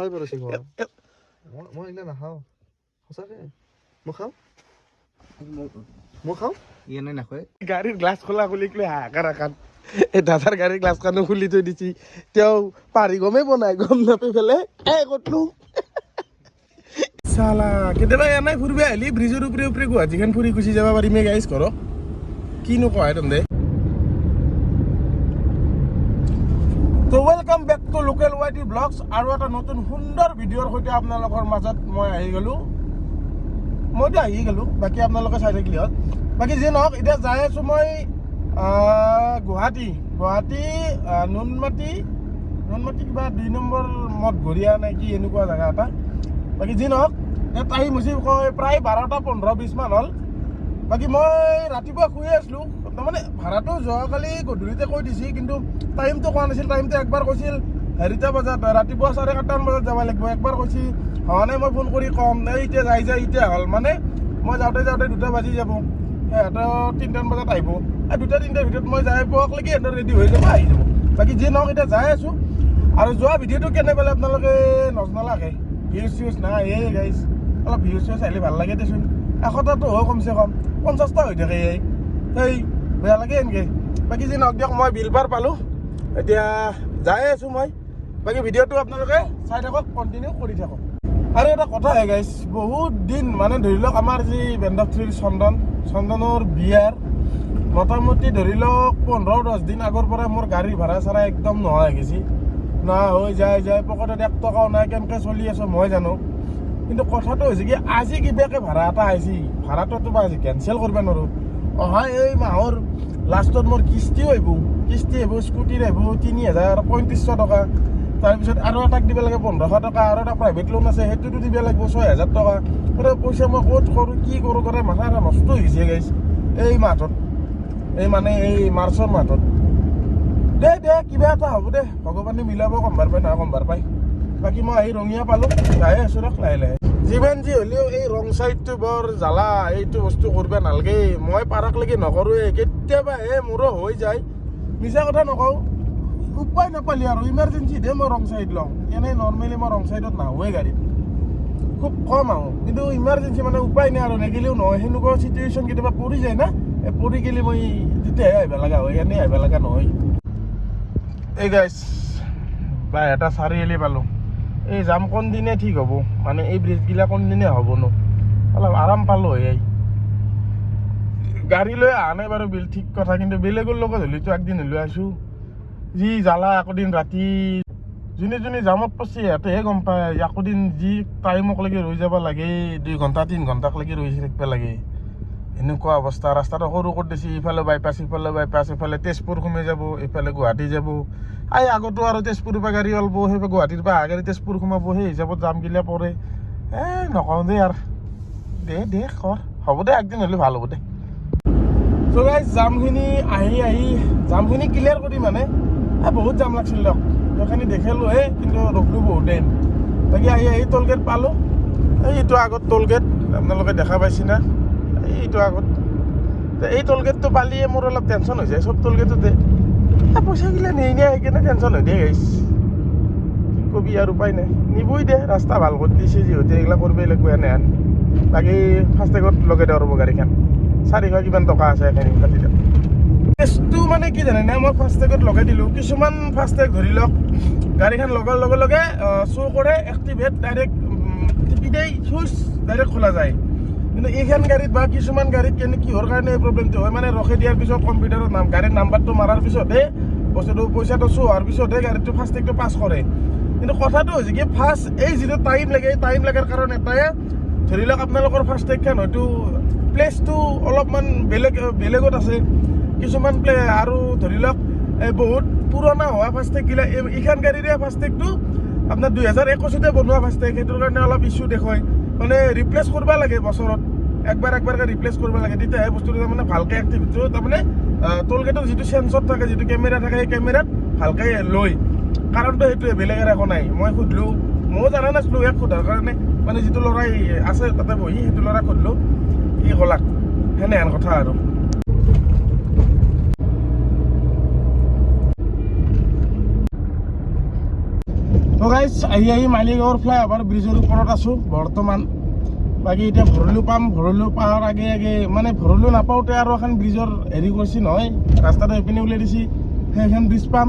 মই এইগিলা নাখাওঁ সঁচাকে মই খাওঁ এনে নাখায় গাড়ীৰ গ্লাছ খোলা খুলি লৈ হাহাকাৰ আকান এই দাদাৰ গাড়ীৰ গ্লাছখনো খুলি থৈ দিছি তেওঁ পাৰি গমেই পোৱা নাই গম নাপাই পেলাই ক'তনো চালা কেতিয়াবা এনেই ফুৰিব আহিলি ব্ৰিজৰ ওপৰে ওপৰে গুৱাহাটীখন ফুৰি গুচি যাব পাৰিমে গাইজ ঘৰক কিনো কয় তন্দে তো ৱেলকাম বেক টু লোকেল ৱাইটি ব্লগছ আৰু এটা নতুন সুন্দৰ ভিডিঅ'ৰ সৈতে আপোনালোকৰ মাজত মই আহি গ'লো বাকী আপোনালোকে চাই থাকিলে হ'ল বাকী যি নহওক এতিয়া যাই আছোঁ মই গুৱাহাটী নুনমাটি কিবা 2 নম্বৰ মঠঘৰীয়া নে কি এনেকুৱা জেগা এটা বাকী যি নহওক টাইম হৈছে প্ৰায় 12:15-20 মান হ'ল বাকী মই ৰাতিপুৱা শুই আছিলোঁ তাৰমানে ভাড়াটো যোৱাকালি গধূলিতে কৈ দিছে কিন্তু টাইমটো কোৱা নাছিল টাইমটো একবাৰ কৈছিল হেৰিটা বজাত ৰাতিপুৱা 7:30 বজাত যাব লাগিব একবাৰ কৈছিল হোৱা নাই মই ফোন কৰি ক'ম এই এতিয়া যাই এতিয়া হ'ল মানে মই যাওঁতে 2 বাজি যাব সিহঁতৰ 3টামান বজাত আহিব আৰু 2-3টাৰ ভিতৰত মই যাই পোৱাকলৈকে সিহঁতৰ ৰেডি হৈ যাব আহি যাব বাকী যি নহওক এতিয়া যাই আছোঁ আৰু যোৱা ভিডিঅ'টো কেনে পালে আপোনালোকে নজনালাকে ভিউজ নাই এই গাইজ অলপ ভিউজ আহিলে ভাল লাগে দেচোন 100টাতো হয় কমচে কম 50টা হৈ থাকে এই বেয়া লাগে এনেকৈ বাকী যি নহওক দিয়ক মই বিলবাৰ পালোঁ এতিয়া যাই আছোঁ মই বাকী ভিডিঅ'টো আপোনালোকে চাই থাকক কণ্টিনিউ কৰি থাকক আৰু এটা কথা হয় গাইজ বহুত দিন মানে ধৰি লওক আমাৰ যি বেণ্ডাথ্ৰীৰ চন্দনৰ বিয়াৰ মোটামুটি ধৰি লওক 15-10 দিন আগৰ পৰা মোৰ গাড়ী ভাড়া চাড়া একদম নোহোৱা হৈ গৈছে নোহোৱা হৈ যায় পকেটত 1 টকাও নাই কেনেকৈ চলি আছোঁ মই জানো কিন্তু কথাটো হৈছে কি আজি কিবাকৈ ভাড়া এটা আহিছে ভাড়াটোতো আজি কেঞ্চেল কৰিব নোৱাৰোঁ অহা এই মাহৰ লাষ্টত মোৰ কিস্তিও আহিব স্কুটিৰ আহিব 3,035 টকা তাৰপিছত আৰু এটাক দিব লাগে 1,500 টকা আৰু এটা প্ৰাইভেট লোন আছে সেইটোতো দিব লাগিব 6,000 টকা সেইটো পইচা মই ক'ত কৰোঁ কি কৰোঁ কৰে মাথা এটা নষ্ট হৈছে গাইছ এই মাহটোত এই মাৰ্চৰ মাহটোত দে কিবা এটা হ'ব দে ভগৱানে মিলাব কমবাৰ পাই বাকী মই আহি ৰঙিয়া পালোঁ যাই আছোঁ ৰখ লাহে যিমান যি হ'লেও এই ৰং চাইডটো বৰ জ্বালা এইটো বস্তু কৰিব নালাগে মই পাৰাকলৈকে নকৰোঁৱে কেতিয়াবা মোৰো হৈ যায় মিছা কথা নকওঁ উপায় নাপালি আৰু ইমাৰ্জেঞ্চিতহে মই ৰং চাইড লওঁ এনেই নৰ্মেলি মই ৰং চাইডত নাহোৱে গাড়ীত খুব কম আহোঁ কিন্তু ইমাৰ্জেঞ্চি মানে উপায় নাই আৰু নেগেলেও নহয় সেনেকুৱা চিটুৱেশ্যন কেতিয়াবা পৰি যায় না পৰি গ'লে মই তেতিয়াহে আহিব লগা হয় এনেই আহিব লগা নহয় এই গাইছ বা এটা চাৰিআলি পালোঁ এই যাম কোনদিনে ঠিক হ'ব মানে এই ব্ৰিজগিলা কোনদিনে হ'ব ন অলপ আৰাম পালোঁ গাড়ী লৈ অহা নাই বাৰু বিল ঠিক কথা কিন্তু বেলেগৰ লগত হ'লেতো একদিন লৈ আছোঁ যি জ্বালা একদিন ৰাতি যোনে জামত পৰছে সিহঁতেহে গম পায় একদিন যি টাইমকলৈকে ৰৈ যাব লাগে 2 ঘণ্টা 3 ঘণ্টাকলৈকে ৰৈ থাকিব লাগে এনেকুৱা অৱস্থা ৰাস্তাটো সৰু কৰি দিছে ইফালে বাইপাছ ইফালে তেজপুৰ সোমাই যাব ইফালে গুৱাহাটী যাব আগতো আৰু তেজপুৰৰ পৰা গাড়ী ওলাব সেইফালে গুৱাহাটীৰ পৰা গাড়ী তেজপুৰ সোমাব সেই হিচাপত জামগিলা পৰে নকওঁ দেই আৰু দে কৰ হ'ব দে একদিন হ'লে ভাল হ'ব দে চ' গাইজ জামখিনি জামখিনি ক্লিয়াৰ কৰি মানে বহুত জাম লাগিছিল দিয়ক সেইখিনি দেখিলোঁ কিন্তু ৰখলোঁ বহুত টাইম বাকী আহি টোলগেট পালোঁ এইটো আগত টোলগেট আপোনালোকে দেখা পাইছে না এইটো আগত এই টোলগেটটো পালিয়ে মোৰ অলপ টেনশ্যন হৈ যায় চব টোলগেটতে পইচাগিলা নিয়ে সেইকাৰণে টেনশ্যন হৈ দিয়ে গাইছ কি কবি আৰু উপায় নাই নিবই দে ৰাস্তা ভাল কৰি দিছে যিহেতু এইগিলা কৰিবই লাগিব এনেহেন বাকী ফাষ্টেগত লগাই দিওঁ ৰ'ব গাড়ীখন 400 কিমান টকা আছে এইখিনি কাটি দিওঁ কেছটো মানে কি জানে না মই ফাষ্টেগত লগাই দিলোঁ কিছুমান ফাষ্টেগ ধৰি লওক গাড়ীখন লগাৰ লগে শ্ব' কৰে এক্টিভেট ডাইৰেক্ট টিপি দিয়ে চুইচ ডাইৰেক্ট খোলা যায় কিন্তু এইখন গাড়ীত বা কিছুমান গাড়ীত কিহৰ কাৰণে এই প্ৰব্লেমটো হয় মানে ৰখাই দিয়াৰ পিছত কম্পিউটাৰত গাড়ীৰ নাম্বাৰটো মাৰাৰ পিছতহে বস্তুটো পইচাটো শ্ব' হোৱাৰ পিছতহে গাড়ীটো ফাষ্টেগটো পাছ কৰে কিন্তু কথাটো হৈছে কি ফাৰ্ষ্ট এই যিটো টাইম লাগে এই টাইম লগাৰ কাৰণ এটাই ধৰি লওক আপোনালোকৰ ফাষ্টেগখন হয়তো প্লেচটো অলপমান বেলেগত আছে কিছুমান আৰু ধৰি লওক বহুত পুৰণা হোৱা ফাষ্টেগগিলা এইখন গাড়ীৰে ফাষ্টেগটো আপোনাৰ 2021তে বনোৱা ফাষ্টেগ সেইটোৰ কাৰণে অলপ ইছ্যু দেখুৱায় মানে ৰিপ্লেচ কৰিব লাগে বছৰত একবাৰকৈ ৰিপ্লেচ কৰিব লাগে তেতিয়াহে বস্তুটো তাৰমানে ভালকৈ এক্টিভিটি তাৰমানে টোলগেটৰ যিটো চেন্সৰ থাকে যিটো কেমেৰা থাকে সেই কেমেৰাত ভালকৈ লয় কাৰণটো সেইটোৱে বেলেগ একো নাই মই সুধিলোঁ ময়ো জানা নাছিলোঁ ইয়াক সোধাৰ কাৰণে মানে যিটো ল'ৰাই আছে তাতে বহি সেইটো ল'ৰাক সুধিলোঁ কি ক'লাক সেনেহেন কথা আৰু তো গাইজ আহি মালিগাঁৱৰ ফ্লাইঅভাৰ ব্ৰিজৰ ওপৰত আছোঁ বৰ্তমান। বাকী এতিয়া ভৰলু পাম, ভৰলু পাহাৰ আগে আগে মানে ভৰলু নাপাওঁতে আৰু এখন ব্ৰিজৰ হেৰি কৰিছে নহয়, ৰাস্তাটো এইপিনে উলিয়াই দিছে, সেইখন ব্ৰিজ পাম।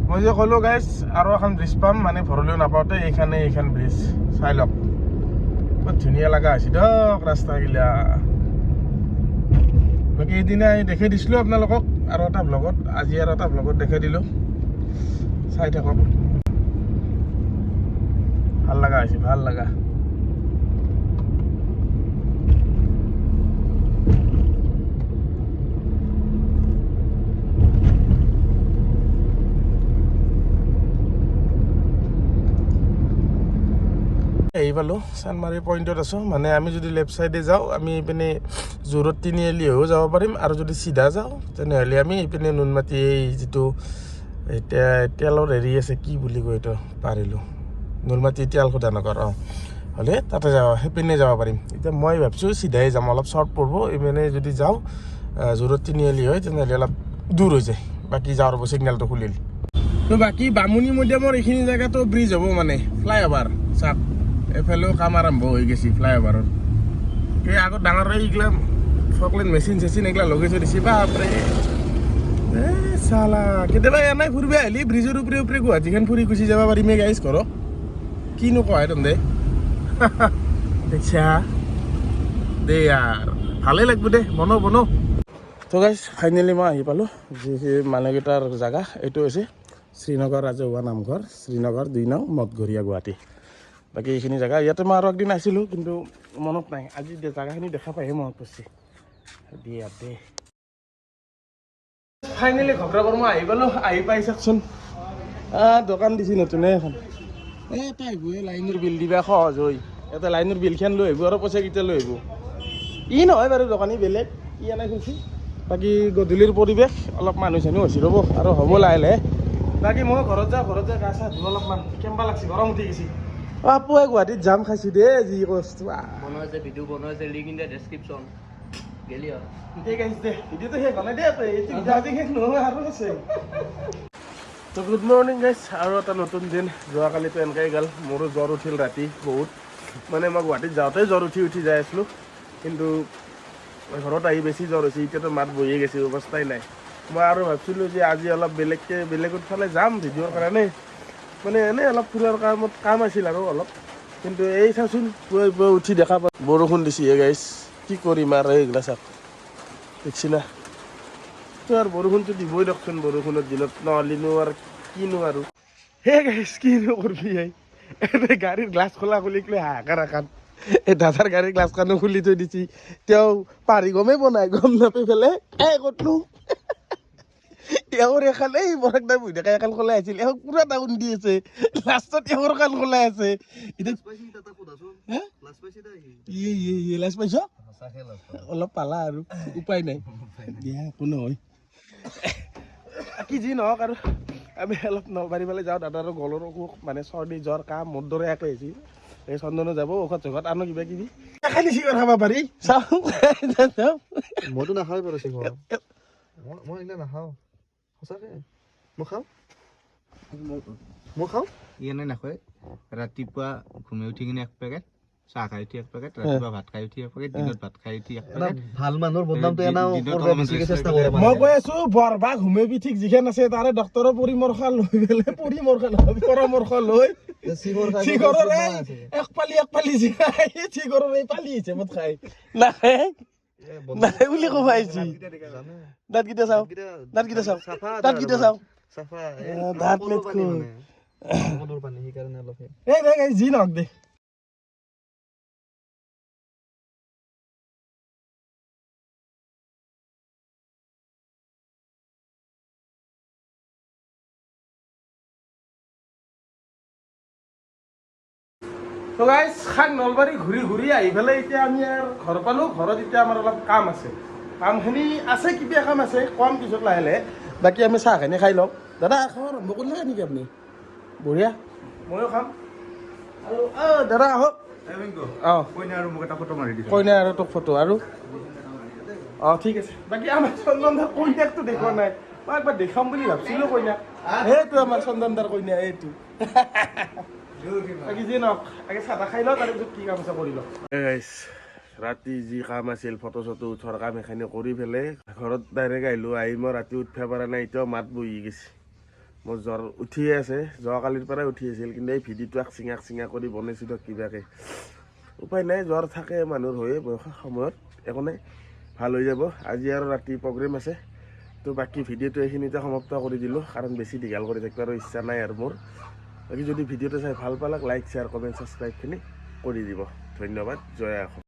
মই যে ক'লোঁ গাইজ আৰু এখন ব্ৰিজ পাম, মানে ভৰলু নাপাওঁতে এইখন ব্ৰিজ চাই লওক। বহুত ধুনীয়া লগা হৈছে দিয়ক ৰাস্তাগিলা। বাকী এইদিনা দেখাই দিছিলোঁ আপোনালোকক আৰু এটা ব্লগত, আজি আৰু এটা ব্লগত দেখাই দিলোঁ, চাই থাকক। ভাল লগা হৈছে, ভাল লগা। আহি পালোঁ চানমাৰী পইণ্টত আছোঁ। মানে আমি যদি লেফ্ট চাইডে যাওঁ আমি এইপিনে জোৰত তিনিআলি হৈও যাব পাৰিম, আৰু যদি চিধা যাওঁ তেনেহ'লে আমি এইপিনে নুনমাটি এই যিটো এতিয়া তেলৰ হেৰি আছে, কি বুলি কয় এইটো পাৰিলোঁ, নুনমাটি তেল শোধনাগাৰ, হ'লে তাতে সেইপিনে যাব পাৰিম। এতিয়া মই ভাবিছোঁ চিধাই যাম, অলপ শ্বৰ্ট পৰিব। এইপিনে যদি যাওঁ জোৰত তিনিআলি হয় তেনেহ'লে অলপ দূৰ হৈ যায়, বাকী যাওঁ ৰ'ব ছিগনেলটো খুলিল। তো বাকী বামুণী মৈদামৰ এইখিনি জেগাতো ব্ৰিজ হ'ব, মানে ফ্লাইঅভাৰ চাওক। এফালেও কাম আৰম্ভ হৈ গৈছে ফ্লাইঅভাৰৰ। এই আগত ডাঙৰ এইগিলা ফকলেন মেচিন চেচিন এইগিলা লগাই থৈ দিছে, বাপৰে চালা। কেতিয়াবা এনেই ফুৰিব আহিলি ব্ৰিজৰ উপৰে উপৰে গুৱাহাটীখন ফুৰি গুচি যাব পাৰিমে গাইজ ঘৰত, কিনো কয় তহঁতে। দেখিছা দে ইয়াৰ, ভালেই লাগব দে, বনো। তো গাইজ ফাইনেলি মই আহি পালোঁ যি মানুহকেইটাৰ জেগা। এইটো হৈছে শ্ৰীনগৰ ৰাজহুৱা নামঘৰ, শ্ৰীনগৰ 2 নং মঠঘৰীয়া গুৱাহাটী। বাকী এইখিনি জেগা ইয়াতে মই আৰু একদিন আছিলোঁ, কিন্তু মনত নাই। আজি জেগাখিনি দেখা পাইহে মনত পৰিছে। দিয়া দে ফাইনেলি ঘগ্ৰাবৰ মই আহি পালোঁ। আহি পাই চাওকচোন, দোকান দিছে নতুনে এখন। এটা আহিব লাইনৰ বিল দিবা সহজ হৈ, এটা লাইনৰ বিলখন লৈ আহিব আৰু পইচা কেইটা লৈ আহিব। ই নহয় বাৰু দোকানী বেলেগ, ই এনে খুলিছে। বাকী গধূলিৰ পৰিৱেশ অলপ মানুহ চানুহ হৈছে ৰ'ব, আৰু হ'ব লাহে লাহে। বাকী মই ঘৰত যাওঁ গা চা ধুওঁ অলপমান, কেম্বা লাগছে, গৰম উঠি গৈছে। পুৱাই গুৱাহাটীত জাম খাইছোঁ দেই, যি কষ্ট। বনাইছে ভিডিঅ' বনাইছে, লিংক ইন দ্য ডেছক্ৰিপশ্যন গেলি আৰু ঠিক আছে দে, ভিডিঅ'টো শেষ হোৱা নাই দেই, এইটো আজি শেষ নহয় আৰু আছে। তো গুড মৰ্ণিং গাইজ, আৰু এটা নতুন দিন। যোৱাকালিতো এনেকৈ গ'ল, মোৰো জ্বৰ উঠিল ৰাতি বহুত। মানে মই গুৱাহাটীত যাওঁতে জ্বৰ উঠি যাই আছিলোঁ, কিন্তু ঘৰত আহি বেছি জ্বৰ হৈছে। এতিয়াতো মাত বহিয়ে গৈছে, অৱস্থাই নাই। মই আৰু ভাবিছিলোঁ যে আজি অলপ বেলেগত ফালে যাম ভিডিঅ'ৰ কাৰণে, মানে এনেই অলপ ফুৰাৰ কাম আছিল আৰু অলপ। কিন্তু এই চাচোন পুৱাই উঠি দেখা পাওঁ বৰষুণ দিছে গাইজ, কি কৰিম আৰু এইগিলা চাওক, দেখছি না। তো আৰু বৰষুণটো দিবই দিয়কচোন, বৰষুণৰ দিনত নহ'লেনো আৰু কিনো আৰু। গাইজ কিনো কৰিবি, এই গাড়ীৰ গ্লাছ খোলা খুলি লৈ হাহাকাৰ এখন। এই দাদাৰ গাড়ীৰ গ্লাছখনো খুলি থৈ দিছে, তেওঁ পাৰি গমেই বনাই, গম নাপাই পেলাই ক'তনো এওঁৰ এখন এই বৰক নাই বহি থাকে, এখন খোলাই আছিল, এওঁ পুৰা ডাউন দি আছে, লাষ্টত এওঁৰ এখন খোলাই আছে। লাজ পাইছ অলপ পালা আৰু উপায় নাই দিয়া, একো নহয়। কি যি নহওক আৰু আমি অলপ নলবাৰী ফালে যাওঁ। দাদাৰো গলৰ অসুখ, মানে চৰ্দি জ্বৰ কাহ মোৰ দৰে একে হৈছে। এই চন্দনো যাব, ঔষধ চৌষধ আনো কিবা কিবি খাই দিছি খাব পাৰি। চাওঁ মইতো নাখাওঁ বাৰু চিংহ, মই এইগিলা নাখাওঁ সঁচাকে। মই খাওঁ ই এনে নাখায়। ৰাতিপুৱা ঘুমাই উঠি কিনে 1 পেকেট, চাহ খাই উঠি 1 পেকেট, ৰাতিপুৱা ভাত খাই উঠি 1 পেকেট, দিনত ভাত খাই উঠি 1 পেকেট। ভাল মানুহৰ বদনামটো এনাও কৰিব বেছিকে চেষ্টা কৰে। মই কৈ আছো বৰবাগ হোমিওপেথিক যিখন আছে তাৰে ডক্তৰৰ পৰামৰ্শ লৈ চিগৰৰ এক পালি চিগৰৰ এই পালি হিচাপত খাই নাখায় বুলি ক'ব আহিছি। দাঁতকেইটা চাওঁ, দাঁত যি নহওক দে। তো গাইজ খান নলবাৰী ঘূৰি আহি পেলাই এতিয়া আমি আৰু ঘৰ পালোঁ। ঘৰত এতিয়া আমাৰ অলপ কাম আছে, কামখিনি আছে, কিবা কাম আছে, কম পিছত লাহে লাহে। বাকী আমি চাহখিনি খাই লওঁ। দাদা খাব আৰম্ভ কৰিলে নেকি আপুনি? বঢ়িয়া, ময়ো খাম। আৰু দাদা আহক। কইনা আৰু মোক এটা ফটো মাৰি দিছোঁ। কইনা আৰু তোক ফটো আৰু ঠিক আছে। বাকী আমাৰ চন্দনদাৰ কইনাকটো দেখুওৱা নাই, মই একবাৰ দেখাম বুলি ভাবছিলোঁ কইনাক। সেইটো আমাৰ চন্দনদাৰ কইনা, এইটো বাকী যি নহওক আগে চাহ খাই লওঁ তাৰপিছত কি কাম আছে কৰি লওঁ ৰাতি যি কাম আছিল ফটো চটো উঠোৱাৰ কাম সেইখিনি কৰি পেলাই ঘৰত ডাইৰেক্ট আহিলোঁ আহি মই ৰাতি উঠিব পৰা নাই এতিয়াও মাত বহি গৈছে মোৰ জ্বৰ উঠিয়ে আছে যোৱাকালিৰ পৰাই উঠি আছিল কিন্তু এই ভিডিঅ'টো চিঙা কৰি বনাইছিলোঁ কিবাকৈ উপায় নাই জ্বৰ থাকে মানুহৰ হৈয়ে বয়সৰ সময়ত একো নাই ভাল হৈ যাব আজি আৰু ৰাতি প্ৰগ্ৰেম আছে তো বাকী ভিডিঅ'টো এইখিনিতে সমাপ্ত কৰি দিলোঁ কাৰণ বেছি দীঘল কৰি থাকিব আৰু ইচ্ছা নাই আৰু মোৰ বাকী যদি ভিডিঅ'টো চাই ভাল পালাক লাইক শ্বেয়াৰ কমেণ্ট ছাবস্ক্ৰাইবখিনি কৰি দিব ধন্যবাদ জয় অসম